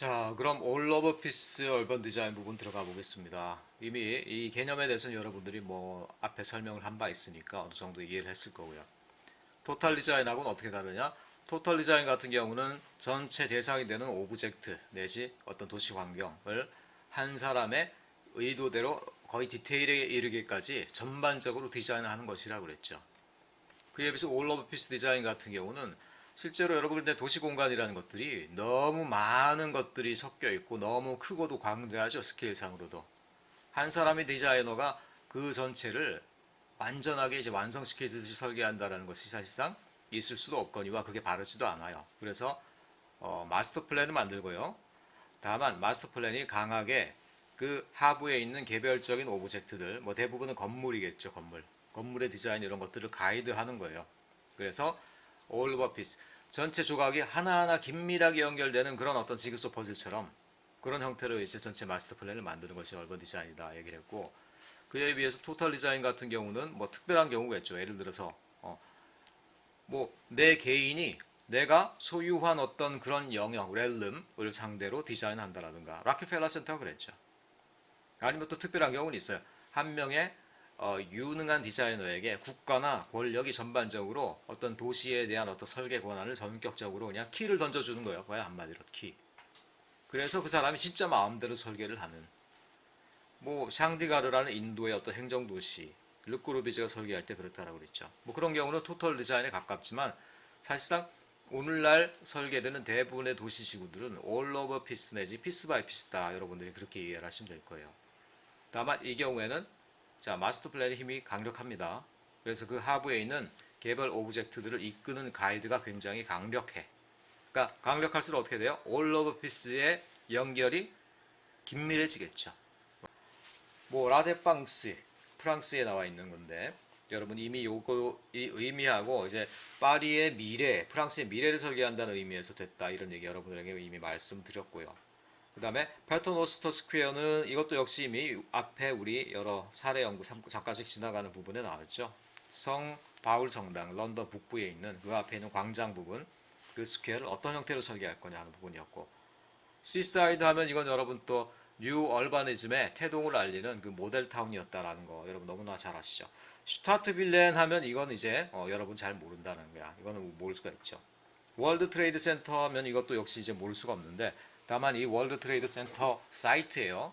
자, 그럼 올 오브 피스 얼번 디자인 부분 들어가 보겠습니다. 이미 이 개념에 대해서는 여러분들이 뭐 앞에 설명을 한 바 있으니까 어느 정도 이해를 했을 거고요. 토탈 디자인하고는 어떻게 다르냐? 토탈 디자인 같은 경우는 전체 대상이 되는 오브젝트 내지 어떤 도시 환경을 한 사람의 의도대로 거의 디테일에 이르기까지 전반적으로 디자인하는 것이라고 그랬죠. 그에 비해서 올 오브 피스 디자인 같은 경우는 실제로 여러분들 도시 공간이라는 것들이 너무 많은 것들이 섞여 있고 너무 크고도 광대하죠. 스케일상으로도. 한 사람의 디자이너가 그 전체를 완전하게 이제 완성시키듯이 설계한다는 것이 사실상 있을 수도 없거니와 그게 바르지도 않아요. 그래서 마스터 플랜을 만들고요. 다만 마스터 플랜이 강하게 그 하부에 있는 개별적인 오브젝트들, 뭐 대부분은 건물이겠죠. 건물의 디자인 이런 것들을 가이드하는 거예요. 그래서 all over piece, 전체 조각이 하나하나 긴밀하게 연결되는 그런 어떤 지그소 퍼즐처럼 그런 형태로 이제 전체 마스터 플랜을 만드는 것이 얼번 디자인이다 얘기를 했고, 그에 비해서 토탈 디자인 같은 경우는 뭐 특별한 경우겠죠. 예를 들어서 뭐 내 개인이 내가 소유한 어떤 그런 영역, 렐름을 상대로 디자인한다라든가, 락펠러 센터가 그랬죠. 아니면 또 특별한 경우는 있어요. 한 명의 유능한 디자이너에게 국가나 권력이 전반적으로 어떤 도시에 대한 어떤 설계 권한을 전격적으로 그냥 키를 던져주는 거예요. 그야 한마디로 키. 그래서 그 사람이 진짜 마음대로 설계를 하는. 뭐 샹디가르라는 인도의 어떤 행정도시, 르꾸르비즈가 설계할 때 그렇다라고 그랬죠. 뭐 그런 경우는 토탈 디자인에 가깝지만 사실상 오늘날 설계되는 대부분의 도시 지구들은 all over piece 내지 piece by piece다. 여러분들이 그렇게 이해를 하시면 될 거예요. 다만 이 경우에는 자, 마스터 플랜의 힘이 강력합니다. 그래서 그 하부에 있는 개별 오브젝트들을 이끄는 가이드가 굉장히 강력해. 그러니까 강력할수록 어떻게 돼요? all over piece의 연결이 긴밀해지겠죠. 뭐 라데팡스, 프랑스에 나와 있는 건데 여러분 이미 요거 이 의미하고 이제 파리의 미래, 프랑스의 미래를 설계한다는 의미에서 됐다 이런 얘기 여러분들에게 이미 말씀드렸고요. 그 다음에 패터노스터 스퀘어는 이것도 역시 이미 앞에 우리 여러 사례 연구 잠깐씩 지나가는 부분에 나왔죠. 성 바울 성당 런던 북부에 있는 그 앞에 있는 광장 부분, 그 스퀘어를 어떤 형태로 설계할 거냐 하는 부분이었고, 시사이드 하면 이건 여러분 또 뉴 얼바니즘의 태동을 알리는 그 모델 타운이었다라는 거 여러분 너무나 잘 아시죠. 슈타트빌렌 하면 이건 이제 여러분 잘 모른다는 거야. 이거는 모를 수가 있죠. 월드 트레이드 센터 하면 이것도 역시 이제 모를 수가 없는데, 다만 이 월드 트레이드 센터 사이트예요.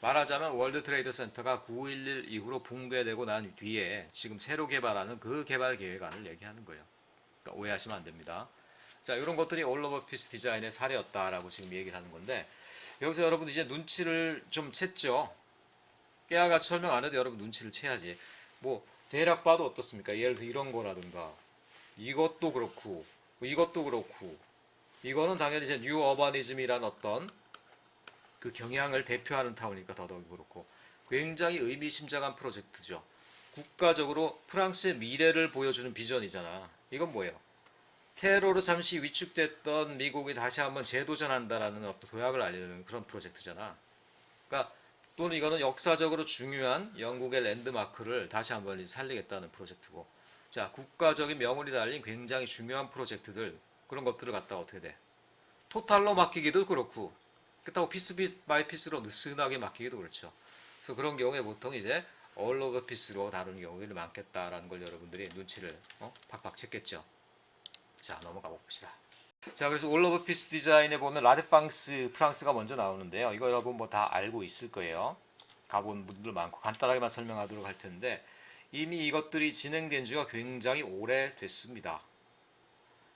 말하자면 월드 트레이드 센터가 9.11 이후로 붕괴되고 난 뒤에 지금 새로 개발하는 그 개발 계획안을 얘기하는 거예요. 그러니까 오해하시면 안 됩니다. 자, 이런 것들이 올 오버 피스 디자인의 사례였다라고 지금 얘기를 하는 건데, 여기서 여러분 이제 눈치를 좀 챘죠. 깨알같이 설명 안 해도 여러분 눈치를 채야지. 뭐 대략 봐도 어떻습니까? 예를 들어서 이런 거라든가 이것도 그렇고 이것도 그렇고, 이거는 당연히 이제 뉴 어바니즘이란 어떤 그 경향을 대표하는 타운이니까 더더욱 그렇고 굉장히 의미심장한 프로젝트죠. 국가적으로 프랑스의 미래를 보여주는 비전이잖아. 이건 뭐예요? 테러로 잠시 위축됐던 미국이 다시 한번 재도전한다라는 어떤 도약을 알리는 그런 프로젝트잖아. 그러니까 또는 이거는 역사적으로 중요한 영국의 랜드마크를 다시 한번 살리겠다는 프로젝트고, 자, 국가적인 명운이 달린 굉장히 중요한 프로젝트들, 그런 것들을 갖다가 어떻게 돼? 토탈로 맡기기도 그렇고, 그렇다고 피스 바이 피스로 느슨하게 맡기기도 그렇죠. 그래서 그런 경우에 보통 이제 all over piece로 다루는 경우들이 많겠다라는 걸 여러분들이 눈치를 팍팍 챘겠죠. 자, 넘어가 봅시다. 자, 그래서 all over piece 디자인에 보면 라데팡스 프랑스가 먼저 나오는데요. 이거 여러분 뭐 다 알고 있을 거예요. 가본 분들 많고 간단하게만 설명하도록 할 텐데, 이미 이것들이 진행된 지가 굉장히 오래됐습니다.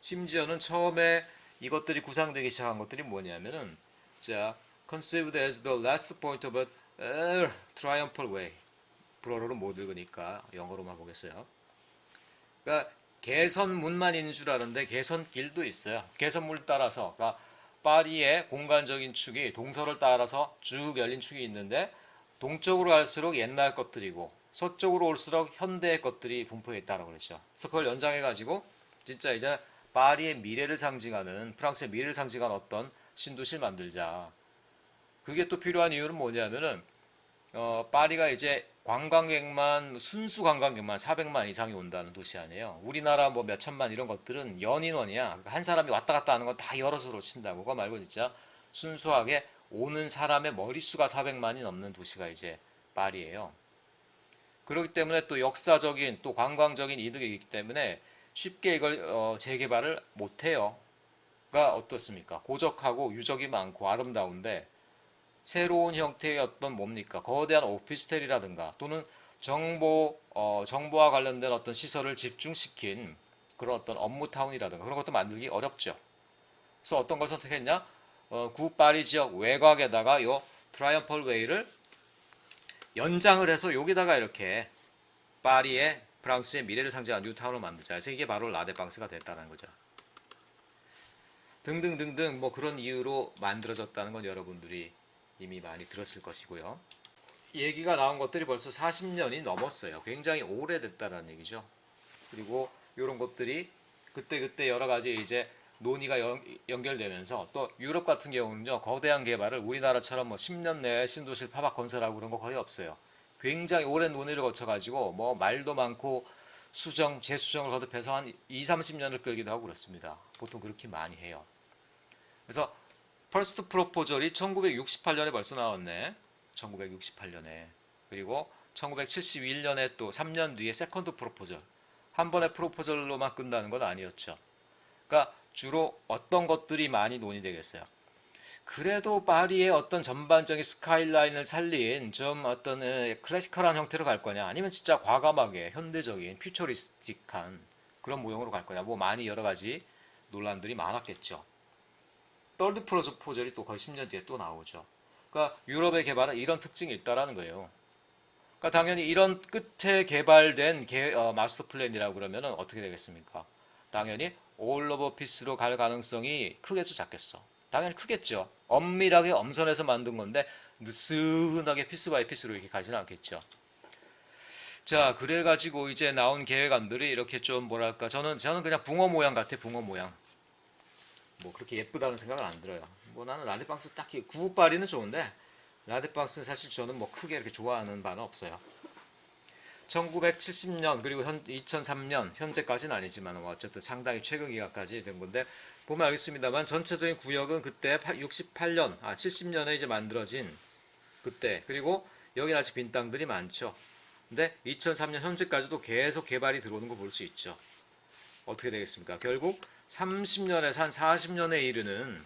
심지어는 처음에 이것들이 구상되기 시작한 것들이 뭐냐면은, 자, conceived as the last point of a triumphal way. 불어로는 못 읽으니까 영어로만 보겠어요. 그러니까 개선문만 있는 줄 아는데 개선길도 있어요. 개선물 따라서, 그러니까 파리의 공간적인 축이 동서를 따라서 쭉 열린 축이 있는데, 동쪽으로 갈수록 옛날 것들이고 서쪽으로 올수록 현대의 것들이 분포해 있다고 그랬죠. 그래서 그걸 연장해 가지고 진짜 이제 파리의 미래를 상징하는, 프랑스의 미래를 상징하는 어떤 신도시를 만들자. 그게 또 필요한 이유는 뭐냐면은 파리가 이제 관광객만, 순수 관광객만 400만 이상이 온다는 도시 아니에요. 우리나라 뭐 몇천만 이런 것들은 연인원이야. 그러니까 한 사람이 왔다 갔다 하는 건 다 여럿으로 친다고. 그거 말고 진짜 순수하게 오는 사람의 머릿수가 400만이 넘는 도시가 이제 파리예요. 그렇기 때문에 또 역사적인 또 관광적인 이득이 있기 때문에 쉽게 이걸 재개발을 못해요. 가 어떻습니까? 고적하고 유적이 많고 아름다운데 새로운 형태의 어떤 뭡니까? 거대한 오피스텔이라든가 또는 정보와 관련된 어떤 시설을 집중시킨 그런 어떤 업무타운이라든가 그런 것도 만들기 어렵죠. 그래서 어떤 걸 선택했냐? 구파리 지역 외곽에다가 요 트라이엄펄 웨이를 연장을 해서 여기다가 이렇게 파리의 프랑스의 미래를 상징하는 뉴타운을 만들자. 그래서 이게 바로 라데방스가 됐다는 거죠. 등등등등 뭐 그런 이유로 만들어졌다는 건 여러분들이 이미 많이 들었을 것이고요. 얘기가 나온 것들이 벌써 40년이 넘었어요. 굉장히 오래됐다는 얘기죠. 그리고 이런 것들이 그때그때 여러 가지 이제 논의가 연결되면서 또 유럽 같은 경우는요, 거대한 개발을 우리나라처럼 뭐 10년 내에 신도시를 파박 건설하고 그런 거 거의 없어요. 굉장히 오랜 논의를 거쳐가지고 뭐 말도 많고 재수정을 거듭해서 한 2, 30년을 끌기도 하고 그렇습니다. 보통 그렇게 많이 해요. 그래서 퍼스트 프로포절이 1968년에 벌써 나왔네. 1968년에. 그리고 1971년에 또 3년 뒤에 세컨드 프로포절. 한 번의 프로포절로만 끝나는 건 아니었죠. 그러니까 주로 어떤 것들이 많이 논의되겠어요. 그래도 파리의 어떤 전반적인 스카이라인을 살린 좀 어떤 클래시컬한 형태로 갈 거냐, 아니면 진짜 과감하게 현대적인 퓨처리스틱한 그런 모형으로 갈 거냐, 뭐 많이 여러 가지 논란들이 많았겠죠. 떨드 프로포절이 또 거의 10년 뒤에 또 나오죠. 그러니까 유럽의 개발은 이런 특징이 있다라는 거예요. 그러니까 당연히 이런 끝에 개발된 마스터 플랜이라고 그러면 어떻게 되겠습니까? 당연히 올 오버 피스로 갈 가능성이 크겠어, 작겠어? 당연히 크겠죠. 엄밀하게 엄선해서 만든 건데 느슨하게 피스 바이 피스로 이렇게 가지는 않겠죠. 자, 그래가지고 이제 나온 계획안들이 이렇게 좀 뭐랄까, 저는 그냥 붕어 모양 같아, 붕어 모양. 뭐 그렇게 예쁘다는 생각은 안 들어요. 뭐 나는 라데방스 딱히 구우파리는 좋은데 라데방스는 사실 저는 뭐 크게 이렇게 좋아하는 바는 없어요. 1970년 그리고 2003년 현재까지는 아니지만 뭐 어쨌든 상당히 최근 기간까지 된 건데 보면 알겠습니다만 전체적인 구역은 그때 68년, 70년에 이제 만들어진 그때, 그리고 여기는 아직 빈 땅들이 많죠. 근데 2003년 현재까지도 계속 개발이 들어오는 거 볼 수 있죠. 어떻게 되겠습니까? 결국 30년에서 한 40년에 이르는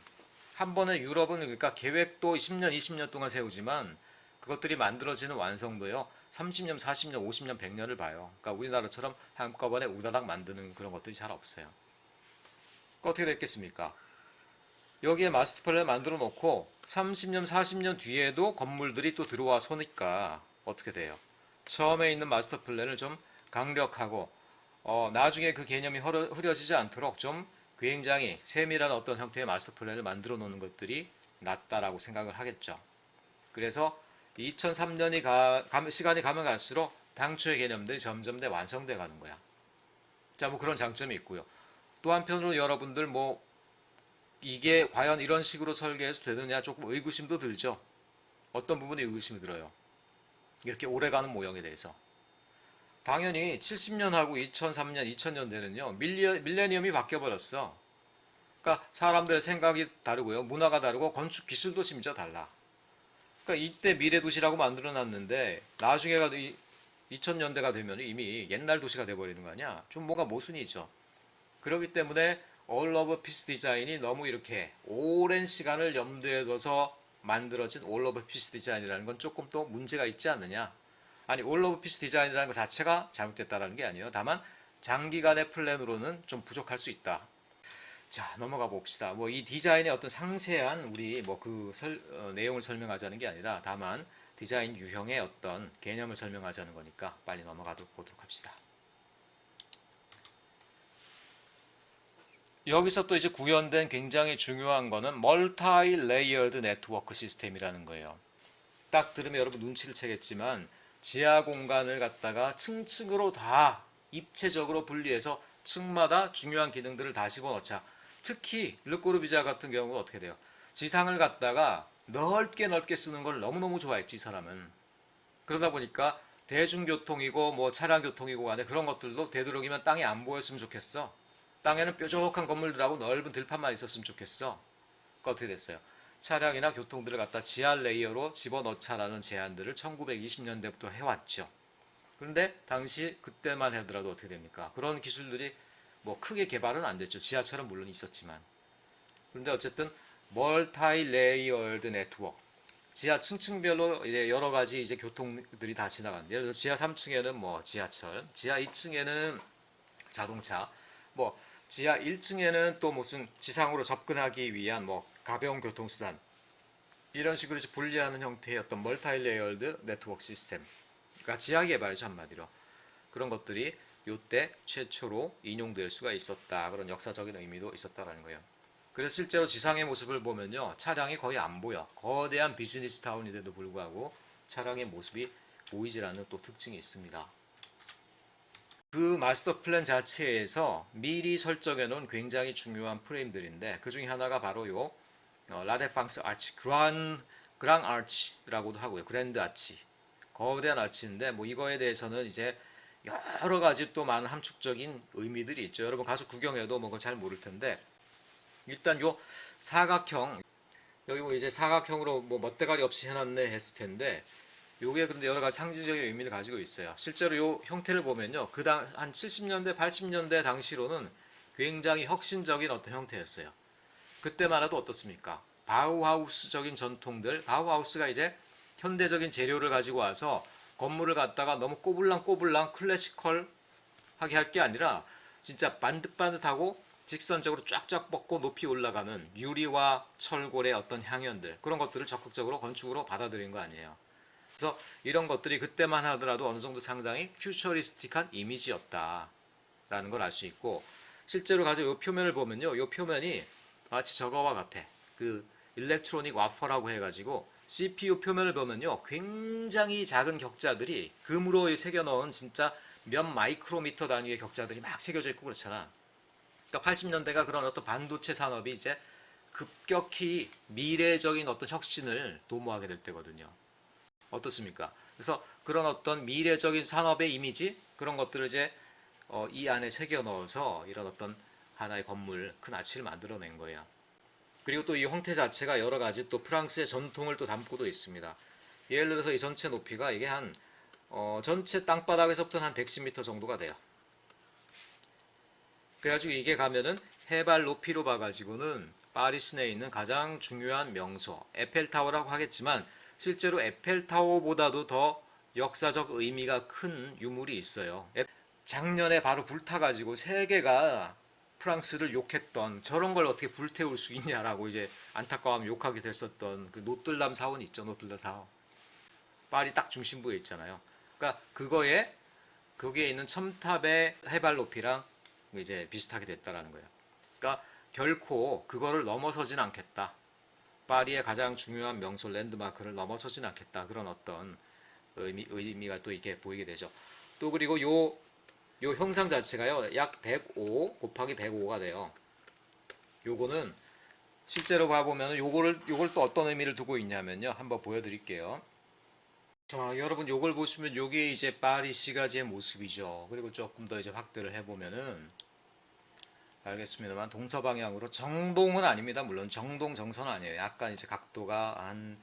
한 번에 유럽은 그러니까 계획도 10년, 20년 동안 세우지만 그것들이 만들어지는 완성도요. 30년, 40년, 50년, 100년을 봐요. 그러니까 우리나라처럼 한꺼번에 우다닥 만드는 그런 것들이 잘 없어요. 그러니까 어떻게 됐겠습니까? 여기에 마스터 플랜을 만들어 놓고 30년, 40년 뒤에도 건물들이 또 들어와 서니까 어떻게 돼요? 처음에 있는 마스터 플랜을 좀 강력하고 나중에 그 개념이 흐려지지 않도록 좀 굉장히 세밀한 어떤 형태의 마스터 플랜을 만들어 놓는 것들이 낫다라고 생각을 하겠죠. 그래서 2003년이 시간이 가면 갈수록 당초의 개념들이 점점 더 완성돼 가는 거야. 자, 뭐 그런 장점이 있고요. 또 한편으로 여러분들 뭐 이게 과연 이런 식으로 설계해서 되느냐 조금 의구심도 들죠. 어떤 부분에 의구심이 들어요. 이렇게 오래가는 모형에 대해서. 당연히 70년하고 2003년, 2000년대는요. 밀레니엄이 바뀌어버렸어. 그러니까 사람들의 생각이 다르고요. 문화가 다르고 건축 기술도 심지어 달라. 그러니까 이때 미래도시라고 만들어놨는데 나중에가 2000년대가 되면 이미 옛날 도시가 돼버리는 거 아니야. 좀 뭔가 모순이죠. 그렇기 때문에 All of Peace 디자인이 너무 이렇게 오랜 시간을 염두에 둬서 만들어진 All of Peace 디자인이라는 건 조금 또 문제가 있지 않느냐. 아니 All of Peace 디자인이라는 것 자체가 잘못됐다는 게 아니에요. 다만 장기간의 플랜으로는 좀 부족할 수 있다. 자, 넘어가 봅시다. 뭐 이 디자인의 어떤 상세한 우리 뭐 그 내용을 설명하자는 게 아니라 다만 디자인 유형의 어떤 개념을 설명하자는 거니까 빨리 넘어가 보도록 합시다. 여기서 또 이제 구현된 굉장히 중요한 거는 멀티 레이어드 네트워크 시스템이라는 거예요. 딱 들으면 여러분 눈치를 채겠지만 지하 공간을 갖다가 층층으로 다 입체적으로 분리해서 층마다 중요한 기능들을 다 집어넣자. 특히 르꼬르비자 같은 경우는 어떻게 돼요? 지상을 갖다가 넓게 쓰는 걸 너무너무 좋아했지, 이 사람은. 그러다 보니까 대중교통이고 뭐 차량교통이고 간에 그런 것들도 되도록이면 땅이 안 보였으면 좋겠어. 땅에는 뾰족한 건물들하고 넓은 들판만 있었으면 좋겠어. 그 어떻게 됐어요? 차량이나 교통들을 갖다 지하 레이어로 집어넣자라는 제안들을 1920년대부터 해왔죠. 그런데 당시 그때만 하더라도 어떻게 됩니까? 그런 기술들이 뭐 크게 개발은 안 됐죠. 지하철은 물론 있었지만. 그런데 어쨌든 멀티 레이어드 네트워크, 지하 층층별로 이제 여러 가지 이제 교통들이 다 지나간다. 예를 들어 지하 3층에는 뭐 지하철, 지하 2층에는 자동차, 뭐 지하 1층에는 또 무슨 지상으로 접근하기 위한 뭐 가벼운 교통수단, 이런 식으로 이제 분리하는 형태의 어떤 멀티 레이어드 네트워크 시스템, 그러니까 지하 개발이죠, 한마디로. 그런 것들이 이때 최초로 인용될 수가 있었다. 그런 역사적인 의미도 있었다라는 거예요. 그래서 실제로 지상의 모습을 보면요, 차량이 거의 안 보여. 거대한 비즈니스 타운인데도 불구하고 차량의 모습이 보이질 않는 또 특징이 있습니다. 그 마스터 플랜 자체에서 미리 설정해 놓은 굉장히 중요한 프레임들인데, 그 중에 하나가 바로 요 라데팡스 아치, 그랑 아치라고도 하고요. 그랜드 아치, 거대한 아치인데, 뭐 이거에 대해서는 이제 여러 가지 또 많은 함축적인 의미들이 있죠. 여러분 가서 구경해도 뭐 그걸 잘 모를 텐데, 일단 요 사각형, 여기 뭐 이제 사각형으로 뭐 멋대가리 없이 해놨네 했을 텐데, 요게 그런데 여러 가지 상징적인 의미를 가지고 있어요. 실제로 요 형태를 보면요, 한 70년대, 80년대 당시로는 굉장히 혁신적인 어떤 형태였어요. 그때만 해도 어떻습니까? 바우하우스적인 전통들, 바우하우스가 이제 현대적인 재료를 가지고 와서 건물을 갖다가 너무 꼬불랑꼬불랑 클래시컬하게 할 게 아니라 진짜 반듯반듯하고 직선적으로 쫙쫙 뻗고 높이 올라가는 유리와 철골의 어떤 향연들, 그런 것들을 적극적으로 건축으로 받아들인 거 아니에요. 그래서 이런 것들이 그때만 하더라도 어느 정도 상당히 퓨처리스틱한 이미지였다라는 걸 알 수 있고, 실제로 가지고 이 표면을 보면요, 이 표면이 마치 저거와 같아. 그 일렉트로닉 와퍼라고 해가지고 CPU 표면을 보면요, 굉장히 작은 격자들이 금으로 새겨 넣은 진짜 몇 마이크로미터 단위의 격자들이 막 새겨져 있고 그렇잖아. 그러니까 80년대가 그런 어떤 반도체 산업이 이제 급격히 미래적인 어떤 혁신을 도모하게 될 때거든요. 어떻습니까? 그래서 그런 어떤 미래적인 산업의 이미지, 그런 것들을 이제 이 안에 새겨 넣어서 이런 어떤 하나의 건물, 큰 아치를 만들어낸 거예요. 그리고 또 이 형태 자체가 여러 가지 또 프랑스의 전통을 또 담고도 있습니다. 예를 들어서 이 전체 높이가 이게 한 전체 땅바닥에서부터 한 110m 정도가 돼요. 그래가지고 이게 가면은 해발 높이로 봐가지고는 파리 시내에 있는 가장 중요한 명소, 에펠타워라고 하겠지만, 실제로 에펠타워보다도 더 역사적 의미가 큰 유물이 있어요. 작년에 바로 불타가지고 세계가 프랑스를 욕했던, 저런 걸 어떻게 불태울 수 있냐라고 이제 안타까워하면 욕하게 됐었던 그 노틀담 사원 있죠. 노틀담 사원. 파리 딱 중심부에 있잖아요. 그러니까 그거에 거기에 있는 첨탑의 해발 높이랑 이제 비슷하게 됐다라는 거예요. 그러니까 결코 그거를 넘어서진 않겠다. 파리의 가장 중요한 명소 랜드마크를 넘어서진 않겠다. 그런 어떤 의미가 또 이렇게 보이게 되죠. 또 그리고 요 형상 자체가요, 약 105 곱하기 105가 돼요. 요거는 실제로 봐보면 요걸 또 어떤 의미를 두고 있냐면요, 한번 보여드릴게요. 자, 여러분 요걸 보시면 요게 이제 파리 시가지의 모습이죠. 그리고 조금 더 이제 확대를 해보면은 알겠습니다만, 동서방향으로 정동은 아닙니다. 물론 정선은 아니에요. 약간 이제 각도가 한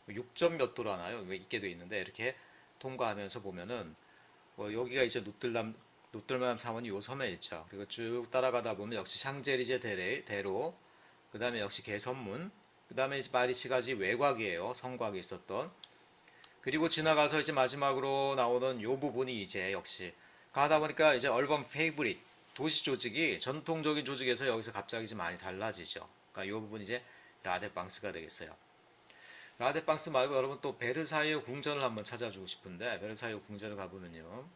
6점 몇 도로 하나요? 왜 있게 돼 있는데, 이렇게 통과하면서 보면은 여기가 이제 노틀담 사원이 요 섬에 있죠. 그리고 쭉 따라가다 보면 역시 샹젤리제 대로, 그 다음에 역시 개선문, 그 다음에 파리 시가지 외곽이에요. 성곽이 있었던. 그리고 지나가서 이제 마지막으로 나오는 요 부분이 이제 역시 가다 보니까 이제 얼번 페이브릿, 도시 조직이 전통적인 조직에서 여기서 갑자기 좀 많이 달라지죠. 그러니까 이 부분이 이제 라데팡스가 되겠어요. 라데팡스 말고 여러분 또 베르사유 궁전을 한번 찾아주고 싶은데, 베르사유 궁전을 가보면요,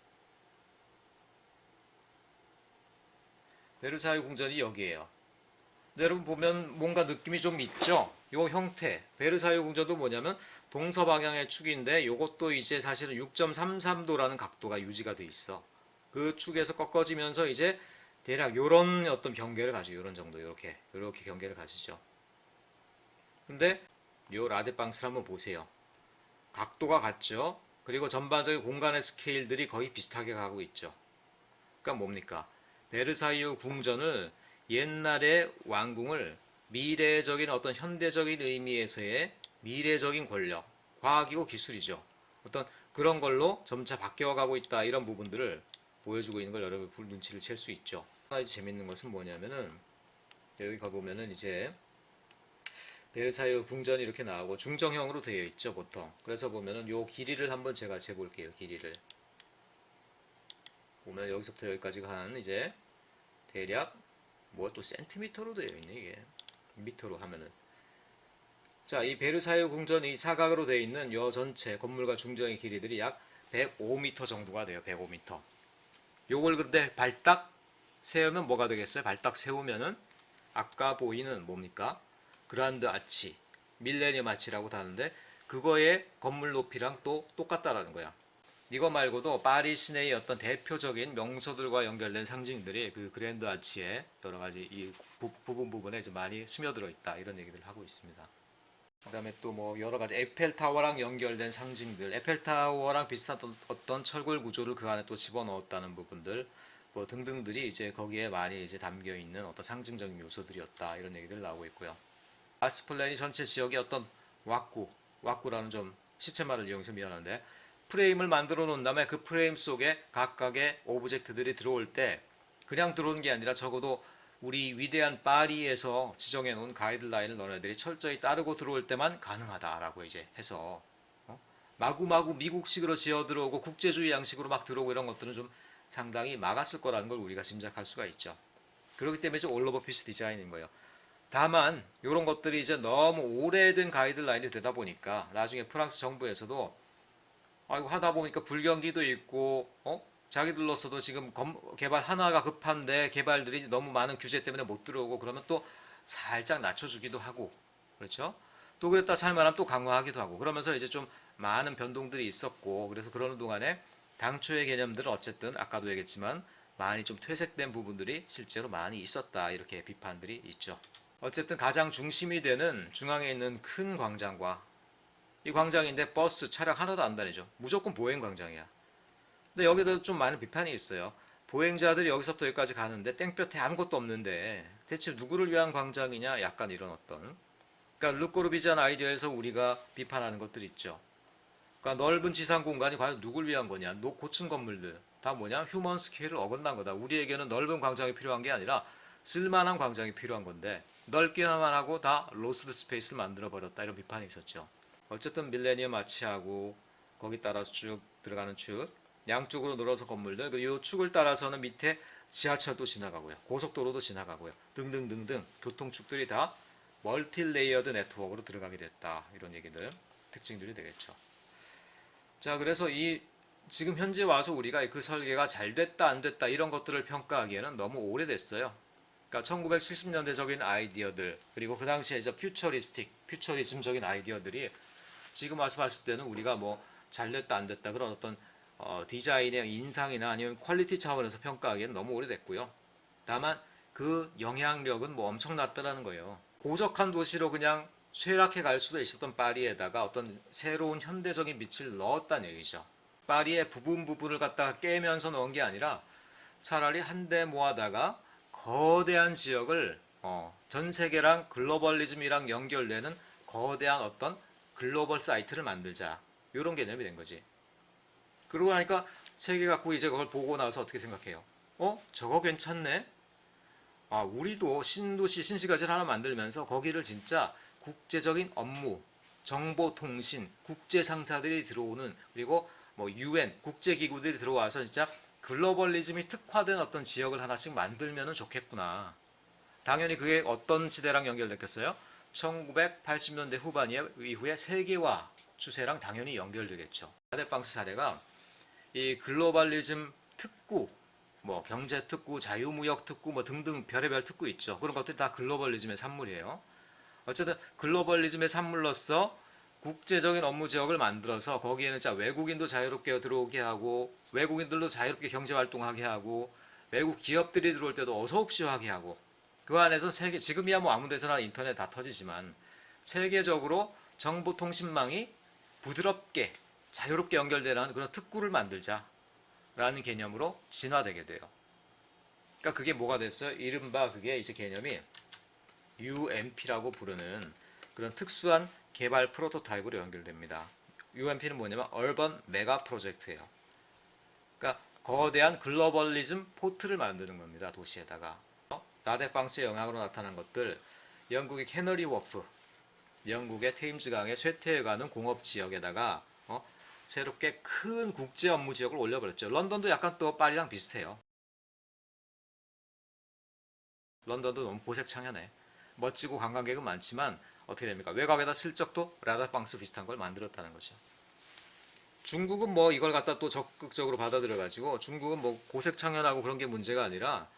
베르사유 궁전이 여기에요. 근데 여러분 보면 뭔가 느낌이 좀 있죠? 요 형태, 베르사유 궁전도 뭐냐면 동서방향의 축인데, 요것도 이제 사실은 6.33도라는 각도가 유지가 돼 있어. 그 축에서 꺾어지면서 이제 대략 요런 어떤 경계를 가지고, 요런 정도, 요렇게 경계를 가지죠. 근데 요 라데팡스를 한번 보세요. 각도가 같죠? 그리고 전반적인 공간의 스케일들이 거의 비슷하게 가고 있죠. 그러니까 뭡니까? 베르사유 궁전을 옛날의 왕궁을 미래적인 어떤 현대적인 의미에서의 미래적인 권력, 과학이고 기술이죠. 어떤 그런 걸로 점차 바뀌어가고 있다 이런 부분들을 보여주고 있는 걸 여러분 눈치를 챌 수 있죠. 한 가지 재밌는 것은 뭐냐면은 여기 가보면은 이제 베르사유 궁전이 이렇게 나오고 중정형으로 되어 있죠 보통. 그래서 보면은 요 길이를 한번 제가 재볼게요. 길이를 보면 여기서부터 여기까지가 한 이제 대략 뭐 또 센티미터로 되어 있네 이게 미터로 하면은 자, 이 베르사유 궁전이 사각으로 되어 있는 요 전체 건물과 중정의 길이들이 약 105m 정도가 돼요. 105m. 요걸 근데 발딱 세우면 뭐가 되겠어요? 발딱 세우면은 아까 보이는 뭡니까? 그란드 아치, 밀레니엄 아치라고 하는데 그거의 건물 높이랑 또 똑같다라는 거야. 이거 말고도 파리 시내의 어떤 대표적인 명소들과 연결된 상징들이 그 그랜드 아치의 여러 가지 이 부분에 이제 많이 스며들어 있다 이런 얘기를 하고 있습니다. 그다음에 또 뭐 여러 가지 에펠타워랑 연결된 상징들, 에펠타워랑 비슷한 어떤 철골 구조를 그 안에 또 집어넣었다는 부분들, 뭐 등등들이 이제 거기에 많이 이제 담겨 있는 어떤 상징적인 요소들이었다 이런 얘기들 나오고 있고요. 아스플랜이 전체 지역의 어떤 왁구라는 좀 시체말을 이용해서 미안한데 프레임을 만들어 놓은 다음에 그 프레임 속에 각각의 오브젝트들이 들어올 때 그냥 들어오는 게 아니라 적어도 우리 위대한 파리에서 지정해 놓은 가이드라인을 너네들이 철저히 따르고 들어올 때만 가능하다라고 이제 해서 마구마구 미국식으로 지어 들어오고 국제주의 양식으로 막 들어오고 이런 것들은 좀 상당히 막았을 거라는 걸 우리가 짐작할 수가 있죠. 그렇기 때문에 좀 올 오버 피스 디자인인 거예요. 다만 이런 것들이 이제 너무 오래된 가이드라인이 되다 보니까 나중에 프랑스 정부에서도 이거 하다 보니까 불경기도 있고 자기들로서도 지금 개발 하나가 급한데 개발들이 너무 많은 규제 때문에 못 들어오고 그러면 또 살짝 낮춰주기도 하고 그렇죠? 또 그랬다 살만하면 또 강화하기도 하고 그러면서 이제 좀 많은 변동들이 있었고 그래서 그러는 동안에 당초의 개념들은 어쨌든 아까도 얘기했지만 많이 좀 퇴색된 부분들이 실제로 많이 있었다 이렇게 비판들이 있죠. 어쨌든 가장 중심이 되는 중앙에 있는 큰 광장과 이 광장인데 버스 차량 하나도 안 다니죠. 무조건 보행 광장이야. 근데 여기도 좀 많은 비판이 있어요. 보행자들이 여기서부터 여기까지 가는데 땡볕에 아무것도 없는데 대체 누구를 위한 광장이냐? 약간 이런 어떤 그러니까 르꼬르비잔 아이디어에서 우리가 비판하는 것들 있죠. 그러니까 넓은 지상 공간이 과연 누굴 위한 거냐? 고층 건물들 다 뭐냐? 휴먼 스케일을 어긋난 거다. 우리에게는 넓은 광장이 필요한 게 아니라 쓸만한 광장이 필요한 건데 넓기만 하고 다 로스트 스페이스를 만들어 버렸다 이런 비판이 있었죠. 어쨌든 밀레니엄 아치하고 거기 따라서 쭉 들어가는 축 양쪽으로 늘어서 건물들 그리고 이 축을 따라서는 밑에 지하철도 지나가고요. 고속도로도 지나가고요. 등등등등 교통축들이 다 멀티 레이어드 네트워크로 들어가게 됐다. 이런 얘기들 특징들이 되겠죠. 자, 그래서 이 지금 현재 와서 우리가 그 설계가 잘 됐다 안 됐다 이런 것들을 평가하기에는 너무 오래됐어요. 그러니까 1970년대적인 아이디어들 그리고 그 당시에 이제 퓨처리즘적인 아이디어들이 지금 와서 봤을 때는 우리가 뭐 잘됐다 안 됐다 그런 어떤 디자인의 인상이나 아니면 퀄리티 차원에서 평가하기에는 너무 오래됐고요. 다만 그 영향력은 뭐 엄청났다라는 거예요. 고적한 도시로 그냥 쇠락해 갈 수도 있었던 파리에다가 어떤 새로운 현대적인 빛을 넣었다는 얘기죠. 파리의 부분을 갖다가 깨면서 넣은 게 아니라 차라리 한데 모아다가 거대한 지역을 전 세계랑 글로벌리즘이랑 연결되는 거대한 어떤 글로벌 사이트를 만들자 이런 개념이 된 거지. 그러고 나니까 세계 갖고 이제 그걸 보고 나서 어떻게 생각해요? 저거 괜찮네? 우리도 신도시 신시가지를 하나 만들면서 거기를 진짜 국제적인 업무, 정보통신, 국제상사들이 들어오는 그리고 뭐 UN, 국제기구들이 들어와서 진짜 글로벌리즘이 특화된 어떤 지역을 하나씩 만들면 좋겠구나. 당연히 그게 어떤 시대랑 연결됐겠어요? 1980년대 후반 이후에 세계화 추세랑 당연히 연결되겠죠. 아데팡스 사례가 이 글로벌리즘 특구, 뭐 경제 특구, 자유무역 특구, 뭐 등등 별의별 특구 있죠. 그런 것들이 다 글로벌리즘의 산물이에요. 어쨌든 글로벌리즘의 산물로서 국제적인 업무 지역을 만들어서 거기에는 자 외국인도 자유롭게 들어오게 하고 외국인들도 자유롭게 경제 활동하게 하고 외국 기업들이 들어올 때도 어서 옵시오 하게 하고 그 안에서 지금이야 뭐 아무 데서나 인터넷 다 터지지만 세계적으로 정보통신망이 부드럽게 자유롭게 연결되는 그런 특구를 만들자라는 개념으로 진화되게 돼요. 그러니까 그게 뭐가 됐어요? 이른바 그게 이제 개념이 UMP라고 부르는 그런 특수한 개발 프로토타입으로 연결됩니다. UMP는 뭐냐면 얼번 메가 프로젝트예요. 그러니까 거대한 글로벌리즘 포트를 만드는 겁니다. 도시에다가. 라데팡스의 영향으로 나타난 것들, 영국의 캐너리 워프, 영국의 테임즈강의 쇠퇴해 가는 공업 지역에다가 새롭게 큰 국제 업무 지역을 올려버렸죠. 런던도 약간 또 파리랑 비슷해요. 런던도 너무 보색창연해. 멋지고 관광객은 많지만 어떻게 됩니까? 외곽에다 슬쩍 또 라다팡스 비슷한 걸 만들었다는 거죠. 중국은 뭐 이걸 갖다 또 적극적으로 받아들여가지고 중국은 뭐 고색창연하고 그런 게 문제가 아니라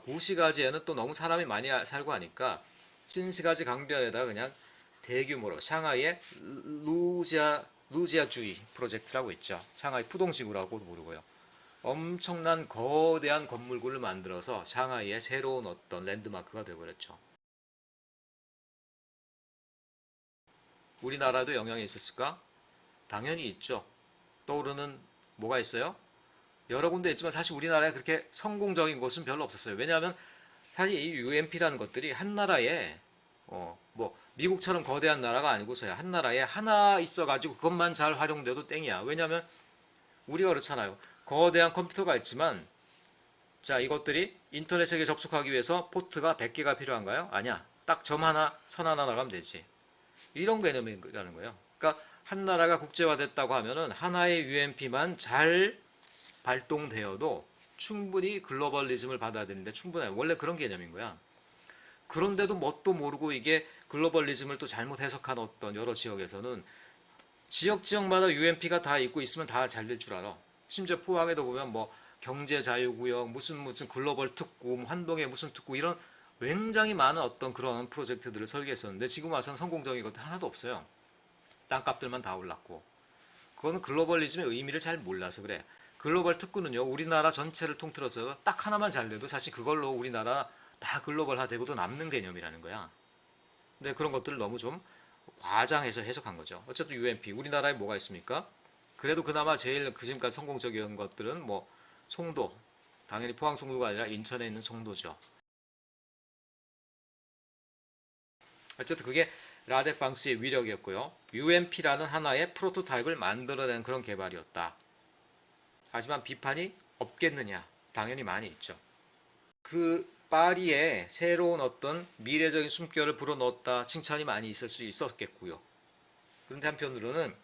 구시가지에는 또 너무 사람이 많이 살고 하니까 신시가지 강변에다 그냥 대규모로 샹하이의 루지아주의 프로젝트라고 있죠. 샹하이 푸동지구라고도 부르고요. 엄청난 거대한 건물군을 만들어서 샹하이의 새로운 어떤 랜드마크가 되어버렸죠. 우리나라도 영향이 있었을까? 당연히 있죠. 떠오르는 뭐가 있어요? 여러 군데 있지만 사실 우리나라에 그렇게 성공적인 곳은 별로 없었어요. 왜냐하면 사실 이 UMP라는 것들이 한 나라에 뭐 미국처럼 거대한 나라가 아니고서야 한 나라에 하나 있어가지고 그것만 잘 활용돼도 땡이야. 왜냐하면 우리가 그렇잖아요. 거대한 컴퓨터가 있지만 자 이것들이 인터넷에 접속하기 위해서 포트가 100개가 필요한가요? 아니야. 딱 점 하나, 선 하나 나가면 되지. 이런 개념이라는 거예요. 그러니까 한 나라가 국제화됐다고 하면은 하나의 UMP만 잘 발동되어도 충분히 글로벌리즘을 받아들이는데 충분해요. 원래 그런 개념인 거야. 그런데도 뭣도 모르고 이게 글로벌리즘을 또 잘못 해석한 어떤 여러 지역에서는 지역마다 UMP가 다 있고 있으면 다 잘 될 줄 알아. 심지어 포항에도 보면 뭐 경제자유구역, 무슨 글로벌 특구, 환동의 무슨 특구 이런 굉장히 많은 어떤 그런 프로젝트들을 설계했었는데 지금 와서는 성공적인 것도 하나도 없어요. 땅값들만 다 올랐고. 그거는 글로벌리즘의 의미를 잘 몰라서 그래. 글로벌 특구는요, 우리나라 전체를 통틀어서 딱 하나만 잘 돼도 사실 그걸로 우리나라 다 글로벌화되고도 남는 개념이라는 거야. 근데 그런 것들을 너무 좀 과장해서 해석한 거죠. 어쨌든 UMP, 우리나라에 뭐가 있습니까? 그래도 그나마 제일 지금까지 성공적인 것들은 뭐 송도, 당연히 포항 송도가 아니라 인천에 있는 송도죠. 어쨌든 그게 라데팡스의 위력이었고요. UMP라는 하나의 프로토타입을 만들어낸 그런 개발이었다. 하지만 비판이 없겠느냐? 당연히 많이 있죠. 그 파리에 새로운 어떤 미래적인 숨결을 불어넣었다 칭찬이 많이 있을 수 있었겠고요. 그런데 한편으로는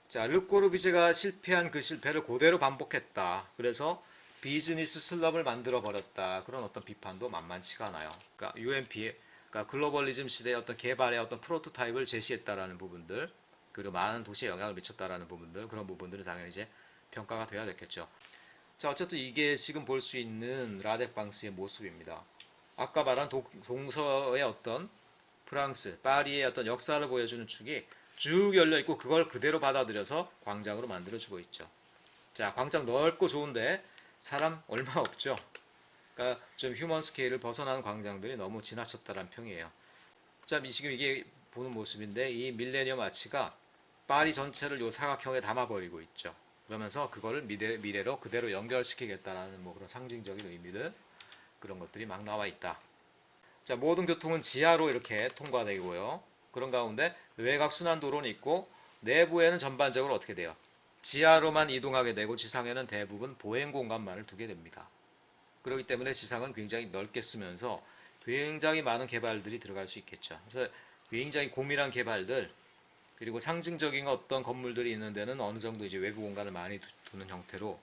자 르꼬르비제가 실패한 그 실패를 그대로 반복했다. 그래서 비즈니스 슬럼을 만들어 버렸다. 그런 어떤 비판도 만만치가 않아요. 그러니까 UMP, 그러니까 글로벌리즘 시대의 어떤 개발의 어떤 프로토타입을 제시했다라는 부분들, 그리고 많은 도시에 영향을 미쳤다라는 부분들, 그런 부분들은 당연히 이제 평가가 돼야 됐겠죠. 자, 어쨌든 이게 지금 볼 수 있는 라데팡스의 모습입니다. 아까 말한 동서의 어떤 프랑스, 파리의 어떤 역사를 보여주는 축이 쭉 열려 있고 그걸 그대로 받아들여서 광장으로 만들어주고 있죠. 자, 광장 넓고 좋은데 사람 얼마 없죠. 그러니까 좀 휴먼 스케일을 벗어나는 광장들이 너무 지나쳤다는 평이에요. 자, 지금 이게 보는 모습인데 이 밀레니엄 아치가 파리 전체를 요 사각형에 담아버리고 있죠. 그러면서 그거를 미래로 그대로 연결시키겠다라는 뭐 그런 상징적인 의미들 그런 것들이 막 나와 있다. 자, 모든 교통은 지하로 이렇게 통과되고요. 그런 가운데 외곽 순환도로는 있고 내부에는 전반적으로 어떻게 돼요? 지하로만 이동하게 되고 지상에는 대부분 보행 공간만을 두게 됩니다. 그렇기 때문에 지상은 굉장히 넓게 쓰면서 굉장히 많은 개발들이 들어갈 수 있겠죠. 그래서 굉장히 고밀한 개발들 그리고 상징적인 어떤 건물들이 있는 데는 어느 정도 이제 외부 공간을 많이 두는 형태로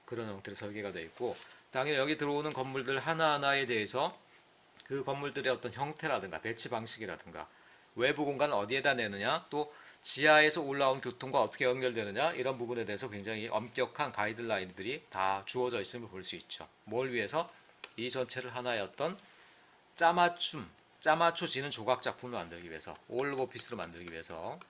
그런 형태로 설계가 되어 있고 당연히 여기 들어오는 건물들 하나하나에 대해서 그 건물들의 어떤 형태라든가 배치 방식이라든가 외부 공간을 어디에다 내느냐 또 지하에서 올라온 교통과 어떻게 연결되느냐 이런 부분에 대해서 굉장히 엄격한 가이드라인들이 다 주어져 있음을 볼 수 있죠. 뭘 위해서? 이 전체를 하나의 어떤 짜맞춰지는 조각 작품을 만들기 위해서 올 오브 피스로 만들기 위해서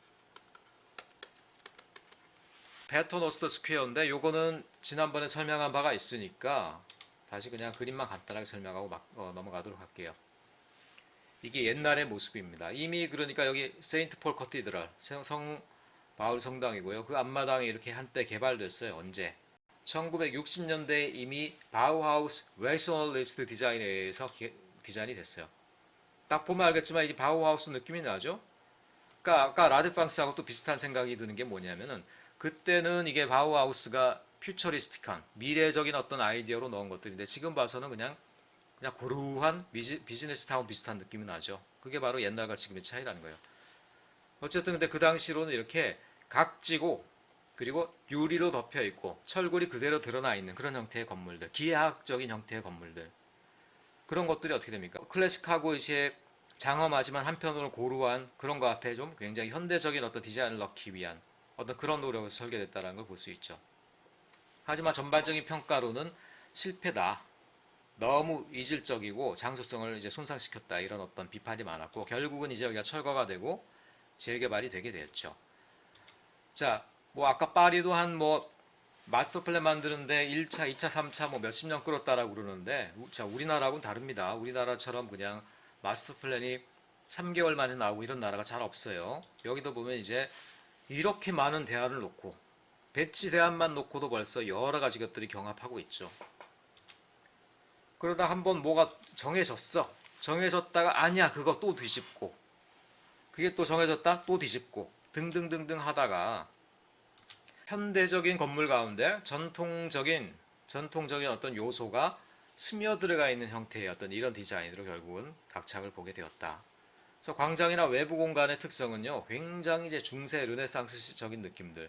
패터노스터 스퀘어인데 요거는 지난번에 설명한 바가 있으니까 다시 그냥 그림만 간단하게 설명하고 넘어가도록 할게요. 이게 옛날의 모습입니다. 이미 그러니까 여기 세인트 폴 커티드럴 성 바울 성당이고요. 그 앞마당이 이렇게 한때 개발됐어요. 언제? 1960년대에 이미 바우하우스 레셔널리스트 디자인에 의해서 디자인이 됐어요. 딱 보면 알겠지만 이게 바우하우스 느낌이 나죠? 그러니까 아까 라드팡스하고 또 비슷한 생각이 드는 게 뭐냐면은 그때는 이게 바우하우스가 퓨처리스틱한 미래적인 어떤 아이디어로 넣은 것들인데 지금 봐서는 그냥 고루한 비즈니스 타운 비슷한 느낌이 나죠. 그게 바로 옛날과 지금의 차이라는 거예요. 어쨌든 근데 그 당시로는 이렇게 각지고 그리고 유리로 덮여 있고 철골이 그대로 드러나 있는 그런 형태의 건물들, 기하학적인 형태의 건물들. 그런 것들이 어떻게 됩니까? 클래식하고 이제 장엄하지만 한편으로 고루한 그런 거 앞에 좀 굉장히 현대적인 어떤 디자인을 넣기 위한 어떤 그런 노력을 설계됐다는 걸 볼 수 있죠. 하지만 전반적인 평가로는 실패다. 너무 이질적이고 장소성을 이제 손상시켰다. 이런 어떤 비판이 많았고 결국은 이제 여기가 철거가 되고 재개발이 되게 됐죠. 자, 뭐 아까 파리도 한 뭐 마스터 플랜 만드는데 1차, 2차, 3차 뭐 몇십 년 끌었다라고 그러는데 자, 우리나라하고는 다릅니다. 우리나라처럼 그냥 마스터 플랜이 3개월 만에 나오고 이런 나라가 잘 없어요. 여기도 보면 이제 이렇게 많은 대안을 놓고 배치 대안만 놓고도 벌써 여러 가지 것들이 경합하고 있죠. 그러다 한번 뭐가 정해졌어. 정해졌다가 아니야 그거 또 뒤집고 그게 또 정해졌다 또 뒤집고 등등등등 하다가 현대적인 건물 가운데 전통적인 어떤 요소가 스며들어가 있는 형태의 어떤 이런 디자인으로 결국은 각착을 보게 되었다. 그래서 광장이나 외부 공간의 특성은요, 굉장히 이제 중세 르네상스적인 느낌들.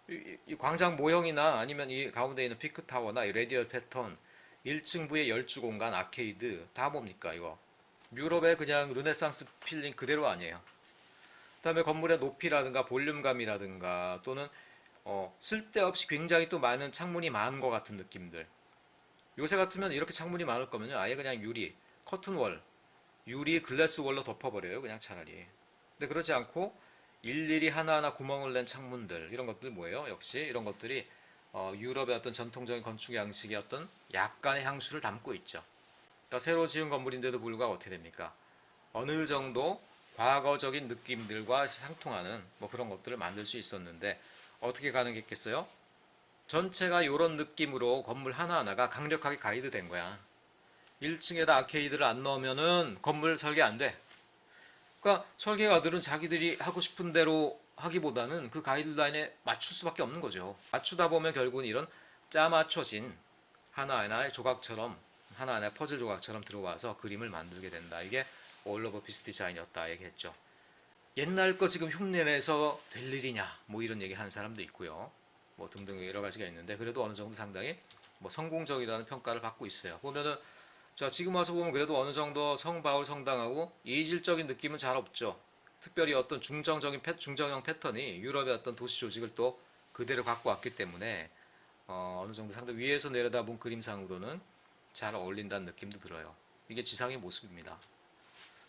이 광장 모형이나 아니면 이 가운데 있는 피크 타워나 이 레디얼 패턴, 1층부의 열주 공간, 아케이드 다 뭡니까 이거? 유럽의 그냥 르네상스 필링 그대로 아니에요. 그다음에 건물의 높이라든가 볼륨감이라든가 또는 쓸데없이 굉장히 또 많은 창문이 많은 것 같은 느낌들. 요새 같으면 이렇게 창문이 많을 거면요, 아예 그냥 유리, 커튼월, 유리 글래스 월로 덮어버려요, 그냥 차라리. 근데 그러지 않고 일일이 하나하나 구멍을 낸 창문들, 이런 것들 뭐예요? 역시 이런 것들이 유럽의 어떤 전통적인 건축 양식의 어떤 약간의 향수를 담고 있죠. 그러니까 새로 지은 건물인데도 불구하고 어떻게 됩니까? 어느 정도 과거적인 느낌들과 상통하는 뭐 그런 것들을 만들 수 있었는데 어떻게 가능했겠어요? 전체가 이런 느낌으로 건물 하나하나가 강력하게 가이드된 거야. 1층에다 아케이드를 안 넣으면은 건물 설계 안 돼. 그러니까 설계가들은 자기들이 하고 싶은 대로 하기보다는 그 가이드라인에 맞출 수밖에 없는 거죠. 맞추다 보면 결국은 이런 짜맞춰진 하나하나의 조각처럼 하나하나의 퍼즐 조각처럼 들어와서 그림을 만들게 된다. 이게 올 오브 피스 디자인이었다 얘기했죠. 옛날 거 지금 흉내내서 될 일이냐 뭐 이런 얘기 하는 사람도 있고요. 뭐 등등 여러 가지가 있는데 그래도 어느 정도 상당히 뭐 성공적이라는 평가를 받고 있어요. 보면은 자 지금 와서 보면 그래도 어느 정도 성바울 성당하고 이질적인 느낌은 잘 없죠. 특별히 어떤 중정형 패턴이 유럽의 어떤 도시 조직을 또 그대로 갖고 왔기 때문에 어느 정도 상당히 위에서 내려다본 그림상으로는 잘 어울린다는 느낌도 들어요. 이게 지상의 모습입니다.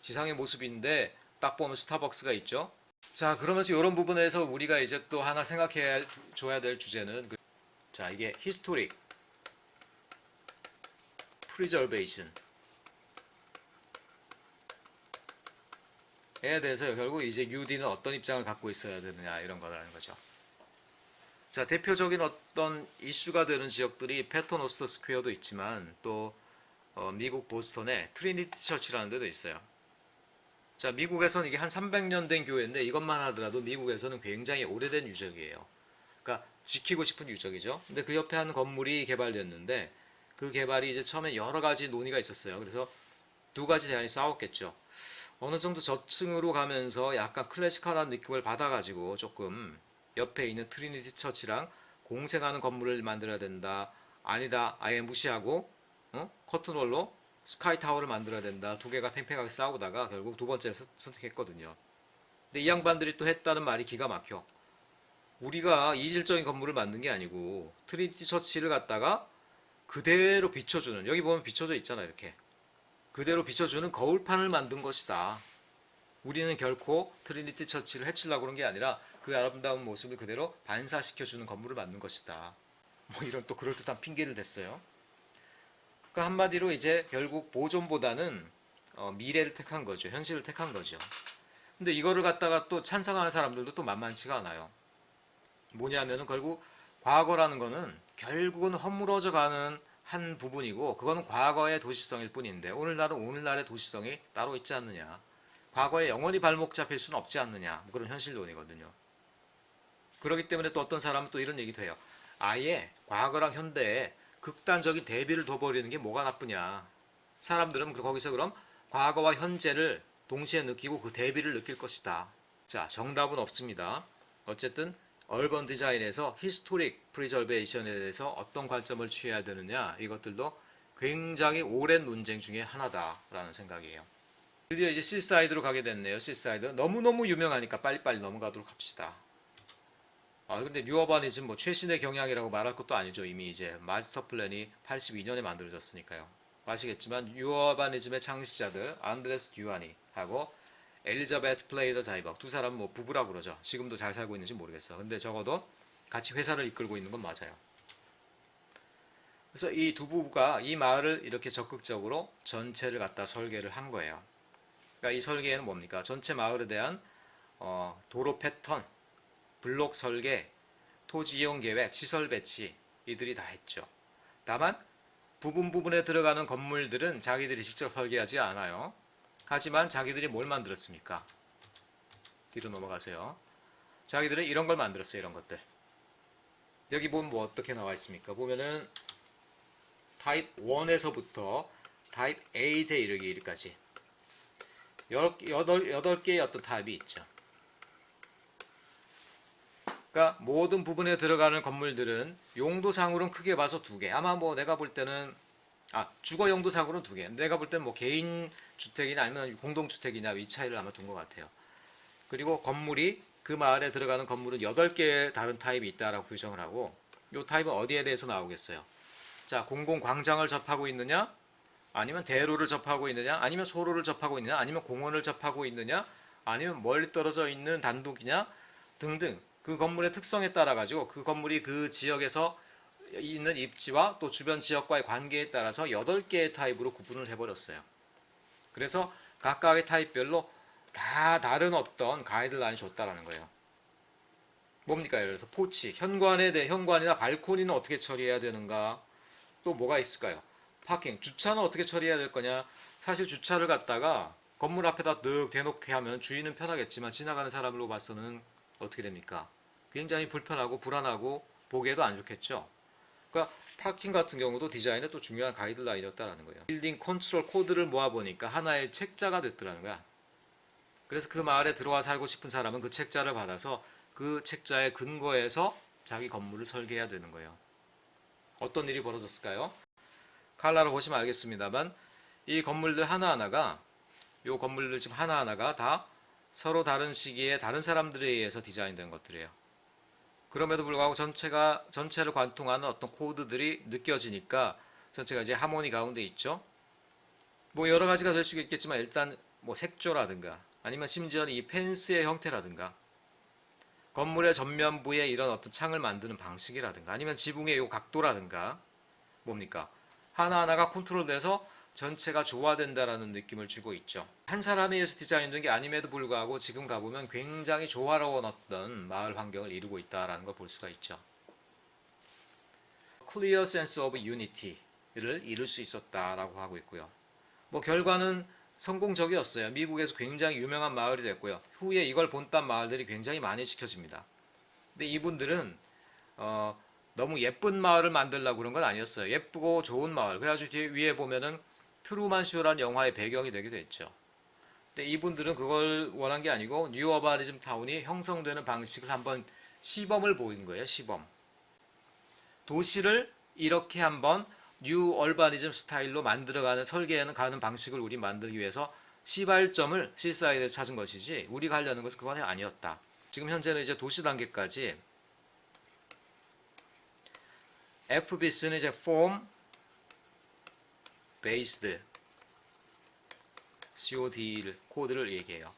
지상의 모습인데 딱 보면 스타벅스가 있죠. 자 그러면서 이런 부분에서 우리가 이제 또 하나 생각해 줘야 될 주제는 자 이게 히스토릭 프리저베이션에 대해서 결국 이제 UD는 어떤 입장을 갖고 있어야 되느냐 이런 거라는 거죠. 자 대표적인 어떤 이슈가 되는 지역들이 패터노스터 스퀘어도 있지만 또 미국 보스턴에 트리니티 처치라는 데도 있어요. 자 미국에서는 이게 한 300년 된 교회인데 이것만 하더라도 미국에서는 굉장히 오래된 유적이에요. 그러니까 지키고 싶은 유적이죠. 근데 그 옆에 한 건물이 개발됐는데 그 개발이 이제 처음에 여러 가지 논의가 있었어요. 그래서 두 가지 대안이 싸웠겠죠. 어느 정도 저층으로 가면서 약간 클래식한 느낌을 받아가지고 조금 옆에 있는 트리니티 처치랑 공생하는 건물을 만들어야 된다. 아니다. 아예 무시하고 커튼월로 스카이 타워를 만들어야 된다. 두 개가 팽팽하게 싸우다가 결국 두 번째를 선택했거든요. 근데 이 양반들이 또 했다는 말이 기가 막혀. 우리가 이질적인 건물을 만든 게 아니고 트리니티 처치를 갖다가 그대로 비춰주는 여기 보면 비춰져 있잖아 이렇게 그대로 비춰주는 거울판을 만든 것이다. 우리는 결코 트리니티 처치를 해치려고 그런 게 아니라 그 아름다운 모습을 그대로 반사시켜주는 건물을 만든 것이다. 뭐 이런 또 그럴듯한 핑계를 댔어요. 그러니까 한마디로 이제 결국 보존보다는 미래를 택한 거죠. 현실을 택한 거죠. 근데 이거를 갖다가 또 찬성하는 사람들도 또 만만치가 않아요. 뭐냐면은 결국 과거라는 거는 결국은 허물어져 가는 한 부분이고 그건 과거의 도시성일 뿐인데 오늘날은 오늘날의 도시성이 따로 있지 않느냐. 과거에 영원히 발목 잡힐 수는 없지 않느냐. 뭐 그런 현실론이거든요. 그렇기 때문에 또 어떤 사람은 또 이런 얘기도 해요. 아예 과거랑 현대에 극단적인 대비를 둬버리는 게 뭐가 나쁘냐. 사람들은 거기서 그럼 과거와 현재를 동시에 느끼고 그 대비를 느낄 것이다. 자, 정답은 없습니다. 어쨌든 얼번 디자인에서 히스토릭 프리저베이션에 대해서 어떤 관점을 취해야 되느냐, 이것들도 굉장히 오랜 논쟁 중에 하나다라는 생각이에요. 드디어 이제 C사이드로 가게 됐네요. C사이드 너무너무 유명하니까 빨리빨리 넘어가도록 합시다. 근데 뉴어바니즘 뭐 최신의 경향이라고 말할 것도 아니죠. 이미 이제 마스터 플랜이 82년에 만들어졌으니까요. 아시겠지만 뉴어바니즘의 창시자들 안드레스 듀아니 하고 엘리자베트 플레이더 자이벅 두 사람은 뭐 부부라고 그러죠. 지금도 잘 살고 있는지 모르겠어. 근데 적어도 같이 회사를 이끌고 있는 건 맞아요. 그래서 이 두 부부가 이 마을을 이렇게 적극적으로 전체를 갖다 설계를 한 거예요. 그러니까 이 설계에는 뭡니까? 전체 마을에 대한 도로 패턴, 블록 설계, 토지 이용 계획, 시설 배치 이들이 다 했죠. 다만 부분에 들어가는 건물들은 자기들이 직접 설계하지 않아요. 하지만 자기들이 뭘 만들었습니까? 뒤로 넘어가세요. 자기들은 이런 걸 만들었어요. 이런 것들. 여기 보면 뭐 어떻게 나와 있습니까? 보면은 타입 1에서부터 타입 8에 이르기까지 8개의 어떤 타입이 있죠. 그러니까 모든 부분에 들어가는 건물들은 용도상으로는 크게 봐서 2개. 아마 뭐 내가 볼 때는 주거 용도상으로는 2개. 내가 볼 때는 뭐 개인 주택이나 아니면 공동주택이나 이 차이를 아마 둔 것 같아요. 그리고 건물이 그 마을에 들어가는 건물은 8개의 다른 타입이 있다라고 규정을 하고 이 타입은 어디에 대해서 나오겠어요? 자, 공공광장을 접하고 있느냐? 아니면 대로를 접하고 있느냐? 아니면 소로를 접하고 있느냐? 아니면 공원을 접하고 있느냐? 아니면 멀리 떨어져 있는 단독이냐? 등등 그 건물의 특성에 따라 가지고 그 건물이 그 지역에서 있는 입지와 또 주변 지역과의 관계에 따라서 8개의 타입으로 구분을 해버렸어요. 그래서 각각의 타입별로 다 다른 어떤 가이드라인이 줬다라는 거예요. 뭡니까? 예를 들어서 포치, 현관이나 발코니는 어떻게 처리해야 되는가? 또 뭐가 있을까요? 파킹, 주차는 어떻게 처리해야 될 거냐? 사실 주차를 갖다가 건물 앞에다 늘 대놓게 하면 주인은 편하겠지만 지나가는 사람으로 봐서는 어떻게 됩니까? 굉장히 불편하고 불안하고 보기에도 안 좋겠죠. 그러니까 파킹 같은 경우도 디자인의 또 중요한 가이드라인이었다라는 거예요. 빌딩 컨트롤 코드를 모아보니까 하나의 책자가 됐더라는 거야. 그래서 그 마을에 들어와 살고 싶은 사람은 그 책자를 받아서 그 책자에 근거해서 자기 건물을 설계해야 되는 거예요. 어떤 일이 벌어졌을까요? 칼라를 보시면 알겠습니다만 이 건물들 하나하나가 이 건물들 지금 하나하나가 다 서로 다른 시기에 다른 사람들에 의해서 디자인된 것들이에요. 그럼에도 불구하고 전체를 관통하는 어떤 코드들이 느껴지니까 전체가 이제 하모니 가운데 있죠. 뭐 여러 가지가 될 수 있겠지만 일단 뭐 색조라든가 아니면 심지어는 이 펜스의 형태라든가 건물의 전면부에 이런 어떤 창을 만드는 방식이라든가 아니면 지붕의 이 각도라든가 뭡니까? 하나하나가 컨트롤돼서 전체가 조화된다라는 느낌을 주고 있죠. 한 사람에 의해서 디자인된 게 아님에도 불구하고 지금 가보면 굉장히 조화로운 어떤 마을 환경을 이루고 있다라는 걸 볼 수가 있죠. Clear sense of unity를 이룰 수 있었다라고 하고 있고요. 뭐 결과는 성공적이었어요. 미국에서 굉장히 유명한 마을이 됐고요. 후에 이걸 본딴 마을들이 굉장히 많이 지켜집니다. 근데 이분들은 너무 예쁜 마을을 만들려고 그런 건 아니었어요. 예쁘고 좋은 마을. 그래가지고 뒤에 위에 보면은 트루만 쇼라는 영화의 배경이 되기도 했죠. 근데 이분들은 그걸 원한 게 아니고 뉴 어바니즘 타운이 형성되는 방식을 한번 시범을 보인 거예요. 시범. 도시를 이렇게 한번 뉴 얼바니즘 스타일로 만들어가는 설계하는 가는 방식을 우리 만들기 위해서 시발점을 C사이드에서 찾은 것이지 우리가 하려는 것은 그건 아니었다. 지금 현재는 이제 도시 단계까지 FBC는 이제 Form Based COD 코드를 얘기해요.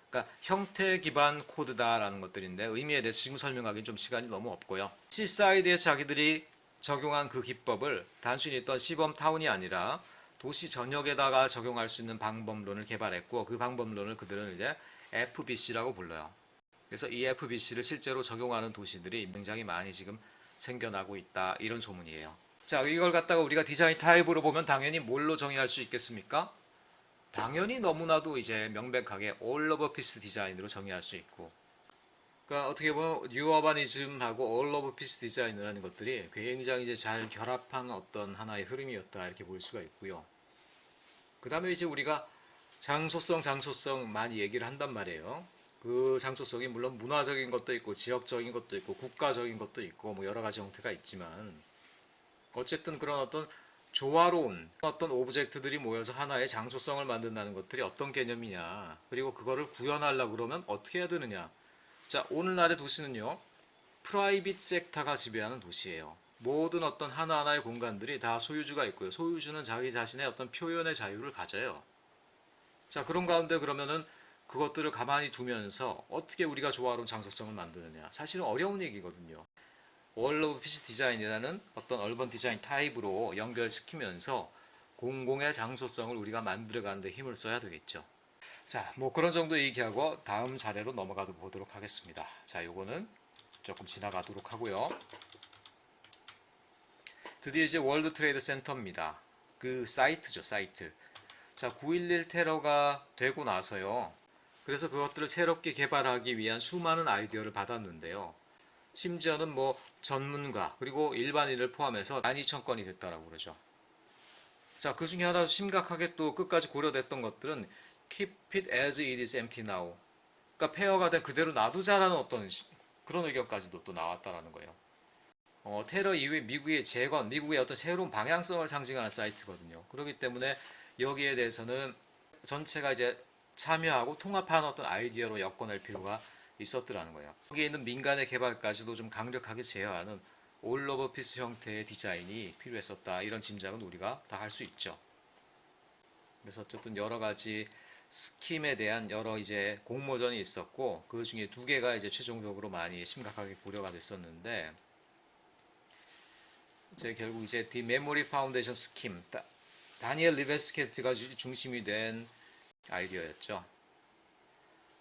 그러니까 형태 기반 코드다라는 것들인데 의미에 대해서 지금 설명하기는 좀 시간이 너무 없고요. C사이드에서 자기들이 적용한 그 기법을 단순히 어떤 시범 타운이 아니라 도시 전역에다가 적용할 수 있는 방법론을 개발했고 그 방법론을 그들은 이제 FBC라고 불러요. 그래서 이 FBC를 실제로 적용하는 도시들이 굉장히 많이 지금 생겨나고 있다 이런 소문이에요. 자, 이걸 갖다가 우리가 디자인 타입으로 보면 당연히 뭘로 정의할 수 있겠습니까? 당연히 너무나도 이제 명백하게 all over piece 디자인으로 정의할 수 있고, 그러니까 어떻게 보면 뉴 어바니즘하고 all over piece 디자인이라는 것들이 굉장히 이제 잘 결합한 어떤 하나의 흐름이었다 이렇게 볼 수가 있고요. 그 다음에 이제 우리가 장소성 많이 얘기를 한단 말이에요. 그 장소성이 물론 문화적인 것도 있고 지역적인 것도 있고 국가적인 것도 있고 뭐 여러 가지 형태가 있지만, 어쨌든 그런 어떤 조화로운 어떤 오브젝트들이 모여서 하나의 장소성을 만든다는 것들이 어떤 개념이냐, 그리고 그거를 구현하려고 그러면 어떻게 해야 되느냐. 자, 오늘날의 도시는요, 프라이빗 섹터가 지배하는 도시예요. 모든 어떤 하나하나의 공간들이 다 소유주가 있고요. 소유주는 자기 자신의 어떤 표현의 자유를 가져요. 자, 그런 가운데 그러면은 그것들을 가만히 두면서 어떻게 우리가 조화로운 장소성을 만드느냐. 사실은 어려운 얘기거든요. 월 오브 피스 디자인이라는 어떤 얼번 디자인 타입으로 연결시키면서 공공의 장소성을 우리가 만들어가는 데 힘을 써야 되겠죠. 자, 뭐 그런 정도 얘기하고 다음 사례로 넘어가 보도록 하겠습니다. 자, 요거는 조금 지나가도록 하고요. 드디어 이제 월드 트레이드 센터입니다. 그 사이트죠, 사이트. 자, 9.11 테러가 되고 나서요. 그래서 그것들을 새롭게 개발하기 위한 수많은 아이디어를 받았는데요. 심지어는 뭐 전문가 그리고 일반인을 포함해서 12,000건이 됐다라고 그러죠. 자, 그 중에 하나 심각하게 또 끝까지 고려됐던 것들은 Keep it as it is empty now. 그러니까 폐허가 된 그대로 놔두자라는 어떤 그런 의견까지도 또 나왔다라는 거예요. 테러 이후에 미국의 재건, 미국의 어떤 새로운 방향성을 상징하는 사이트거든요. 그렇기 때문에 여기에 대해서는 전체가 이제 참여하고 통합하는 어떤 아이디어로 엮어낼 필요가 있었더라는 거예요. 여기에 있는 민간의 개발까지도 좀 강력하게 제어하는 올 오버 피스 형태의 디자인이 필요했었다. 이런 짐작은 우리가 다 할 수 있죠. 그래서 어쨌든 여러 가지 스킴에 대한 여러 이제 공모전이 있었고, 그 중에 두 개가 이제 최종적으로 많이 심각하게 고려가 됐었는데, 이제 결국 이제 디 메모리 파운데이션 스킴, 다니엘 리베스케트가 중심이 된 아이디어였죠.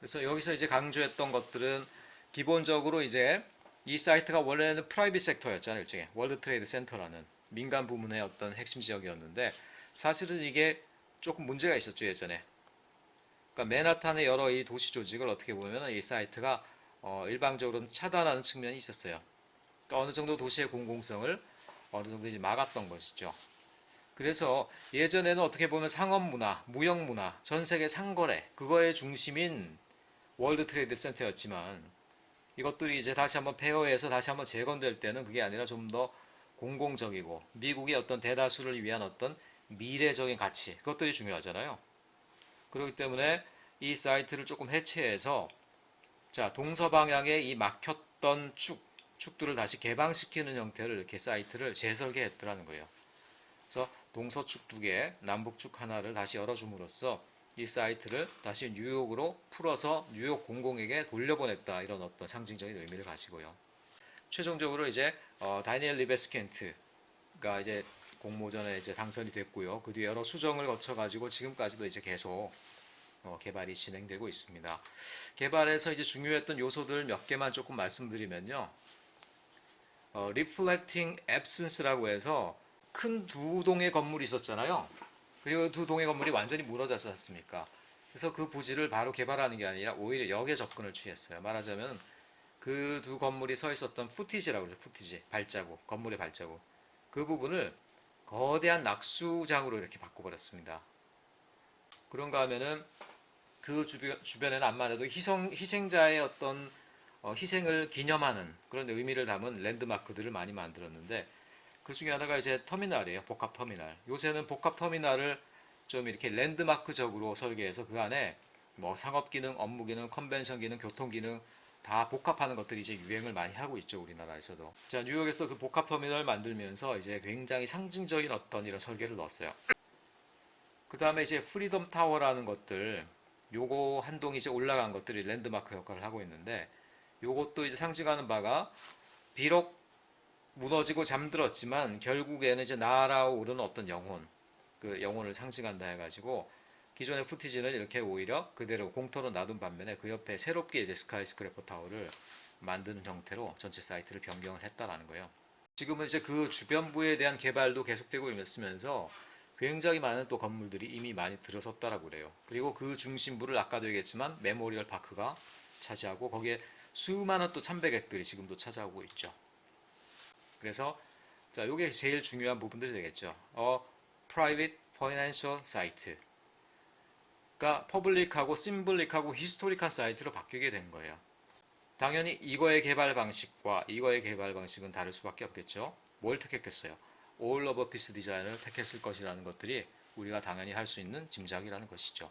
그래서 여기서 이제 강조했던 것들은 기본적으로 이제 이 사이트가 원래는 프라이빗 섹터였잖아요. 일종의 월드 트레이드 센터라는 민간 부문의 어떤 핵심 지역이었는데, 사실은 이게 조금 문제가 있었죠, 예전에. 그러니까 맨하탄의 여러 이 도시 조직을 어떻게 보면 이 사이트가 일방적으로 차단하는 측면이 있었어요. 그러니까 어느 정도 도시의 공공성을 어느 정도 이제 막았던 것이죠. 그래서 예전에는 어떻게 보면 상업 문화, 무역 문화, 전 세계 상거래 그거의 중심인 월드 트레이드 센터였지만, 이것들이 이제 다시 한번 폐허해서 다시 한번 재건될 때는 그게 아니라 좀 더 공공적이고 미국의 어떤 대다수를 위한 어떤 미래적인 가치, 그것들이 중요하잖아요. 그렇기 때문에 이 사이트를 조금 해체해서, 자, 동서방향에 이 막혔던 축들을 다시 개방시키는 형태를 이렇게 사이트를 재설계했더라는 거예요. 그래서 동서축 두 개, 남북축 하나를 다시 열어줌으로써 이 사이트를 다시 뉴욕으로 풀어서 뉴욕 공공에게 돌려보냈다, 이런 어떤 상징적인 의미를 가지고요. 최종적으로 이제 다니엘 리베스켄트가 이제 공모전에 이제 당선이 됐고요. 그 뒤에 여러 수정을 거쳐가지고 지금까지도 이제 계속 개발이 진행되고 있습니다. 개발에서 이제 중요했던 요소들 몇 개만 조금 말씀드리면요. Reflecting Absence라고 해서 큰 두 동의 건물이 있었잖아요. 그리고 두 동의 건물이 완전히 무너졌지 않습니까? 그래서 그 부지를 바로 개발하는 게 아니라 오히려 역의 접근을 취했어요. 말하자면 그 두 건물이 서 있었던 푸티지라고 그러죠. 푸티지, 발자국, 건물의 발자국. 그 부분을 거대한 낙수장으로 이렇게 바꿔버렸습니다. 그런가 하면은 그 주변에는 암만 해도 희생자의 어떤 희생을 기념하는 그런 의미를 담은 랜드마크들을 많이 만들었는데, 그 중에 하나가 이제 터미널이에요. 복합 터미널. 요새는 복합 터미널을 좀 이렇게 랜드마크적으로 설계해서 그 안에 뭐 상업 기능, 업무 기능, 컨벤션 기능, 교통 기능 다 복합하는 것들이 이제 유행을 많이 하고 있죠, 우리나라에서도. 자, 뉴욕에서도 그 복합 터미널 만들면서 이제 굉장히 상징적인 어떤 이런 설계를 넣었어요. 그 다음에 이제 프리덤 타워라는 것들, 요거 한 동이 이제 올라간 것들이 랜드마크 역할을 하고 있는데, 요것도 이제 상징하는 바가 비록 무너지고 잠들었지만 결국에는 이제 날아오르는 어떤 영혼, 그 영혼을 상징한다 해가지고 기존의 푸티지는 이렇게 오히려 그대로 공터로 놔둔 반면에 그 옆에 새롭게 이제 스카이스크래퍼 타워를 만드는 형태로 전체 사이트를 변경을 했다라는 거예요. 지금은 이제 그 주변부에 대한 개발도 계속되고 있으면서 굉장히 많은 또 건물들이 이미 많이 들어섰다라고 그래요. 그리고 그 중심부를 아까도 얘기했지만 메모리얼 파크가 차지하고 거기에 수많은 또 참배객들이 지금도 찾아오고 있죠. 그래서 자, 요게 제일 중요한 부분들이 되겠죠. private financial site. 그러니까 퍼블릭하고 심블릭하고 히스토리컬 사이트로 바뀌게 된 거예요. 당연히 이거의 개발 방식과 이거의 개발 방식은 다를 수밖에 없겠죠. 뭘 택했겠어요? All of a piece 디자인을 택했을 것이라는 것들이 우리가 당연히 할 수 있는 짐작이라는 것이죠.